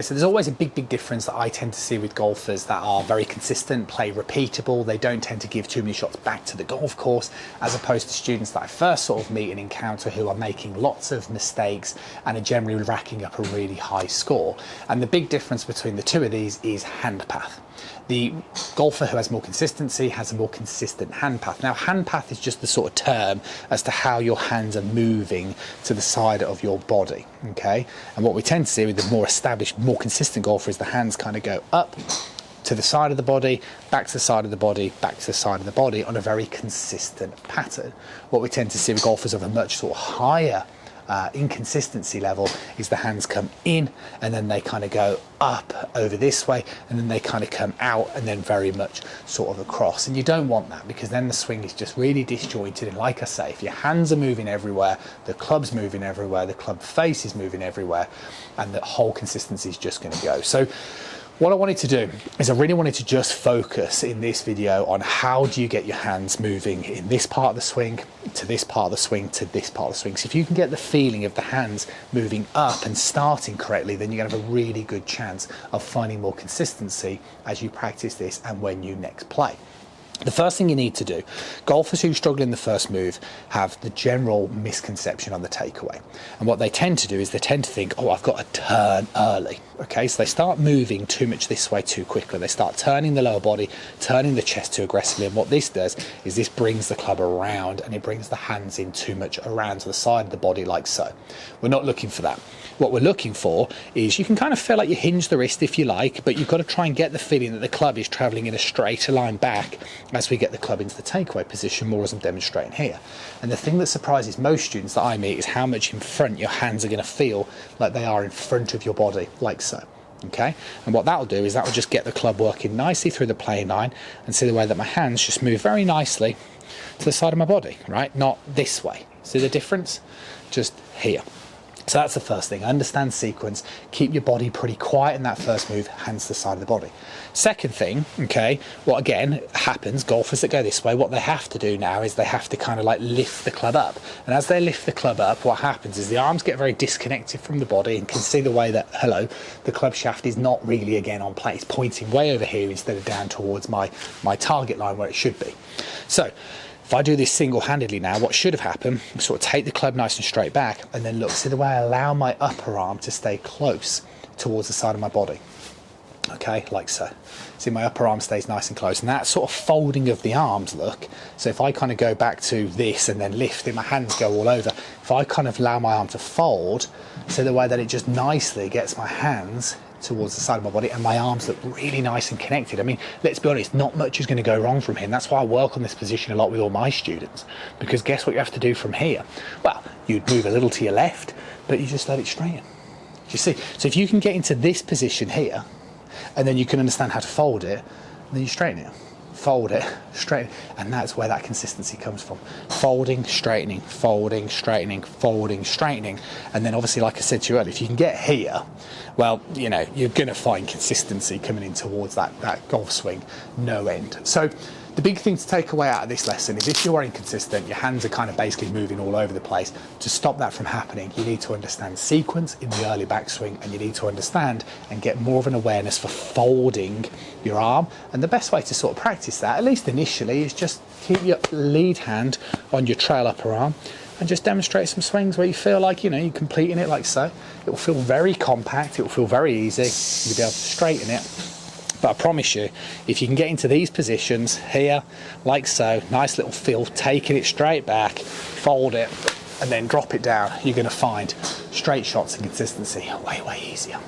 So there's always a big difference that I tend to see with golfers that are very consistent, play repeatable. They don't tend to give too many shots back to the golf course, as opposed to students that I first sort of meet and encounter who are making lots of mistakes and are generally racking up a really high score. And the big difference between the two of these is hand path. The golfer who has more consistency has a more consistent hand path. Now, hand path is just the sort of term as to how your hands are moving to the side of your body, okay? And what we tend to see with the more established, more consistent golfer is the hands kind of go up to the side of the body, back to the side of the body, back to the side of the body on a very consistent pattern. What we tend to see with golfers of a much sort of higher inconsistency level is the hands come in and then they kind of go up over this way and then they kind of come out and then very much sort of across. And you don't want that, because then the swing is just really disjointed. And like I say, if your hands are moving everywhere, the club's moving everywhere, the club face is moving everywhere, and the whole consistency is just going to go. So what I wanted to do is I really wanted to just focus in this video on how do you get your hands moving in this part of the swing, to this part of the swing, to this part of the swing. So if you can get the feeling of the hands moving up and starting correctly, then you're going to have a really good chance of finding more consistency as you practice this and when you next play. The first thing you need to do, golfers who struggle in the first move have the general misconception on the takeaway. And what they tend to do is they tend to think, oh, I've got to turn early. Okay, so they start moving too much this way too quickly. They start turning the lower body, turning the chest too aggressively. And what this does is this brings the club around and it brings the hands in too much around to the side of the body like so. We're not looking for that. What we're looking for is you can kind of feel like you hinge the wrist if you like, but you've got to try and get the feeling that the club is traveling in a straighter line back as we get the club into the takeaway position, more as I'm demonstrating here. And the thing that surprises most students that I meet is how much in front your hands are going to feel like they are in front of your body, like so. Okay, and what that'll do is that will just get the club working nicely through the playing line, and see the way that my hands just move very nicely to the side of my body, right? Not this way. See the difference? Just here. So that's the first thing. Understand sequence. Keep your body pretty quiet in that first move, hands to the side of the body. Second thing, okay, what again happens, golfers that go this way, what they have to do now is they have to kind of like lift the club up. And as they lift the club up, what happens is the arms get very disconnected from the body and can see the way that, hello, the club shaft is not really again on play. It's pointing way over here instead of down towards my target line where it should be. So if I do this single-handedly now, what should have happened, sort of take the club nice and straight back, and then look, see the way I allow my upper arm to stay close towards the side of my body. Okay, like so. See, my upper arm stays nice and close, and that sort of folding of the arms, look. So if I kind of go back to this and then lift it, my hands go all over. If I kind of allow my arm to fold, so the way that it just nicely gets my hands towards the side of my body and my arms look really nice and connected. I mean, let's be honest, not much is going to go wrong from here. And that's why I work on this position a lot with all my students, because guess what you have to do from here? Well, you'd move a little to your left, but you just let it straighten. Do you see? So if you can get into this position here, and then you can understand how to fold it, then you straighten it. Fold it, straighten, and that's where that consistency comes from. Folding, straightening, folding, straightening, folding, straightening. And then obviously, like I said to you earlier, if you can get here, well, you know, you're going to find consistency coming in towards that golf swing, no end. So the big thing to take away out of this lesson is if you're inconsistent, your hands are kind of basically moving all over the place. To stop that from happening, you need to understand sequence in the early backswing, and you need to understand and get more of an awareness for folding your arm. And the best way to sort of practice that, at least initially, is just keep your lead hand on your trail upper arm and just demonstrate some swings where you feel like, you know, you're completing it like so. It will feel very compact, it will feel very easy, you'll be able to straighten it. But I promise you, if you can get into these positions here, like so, nice little feel, taking it straight back, fold it, and then drop it down, you're going to find straight shots and consistency way easier.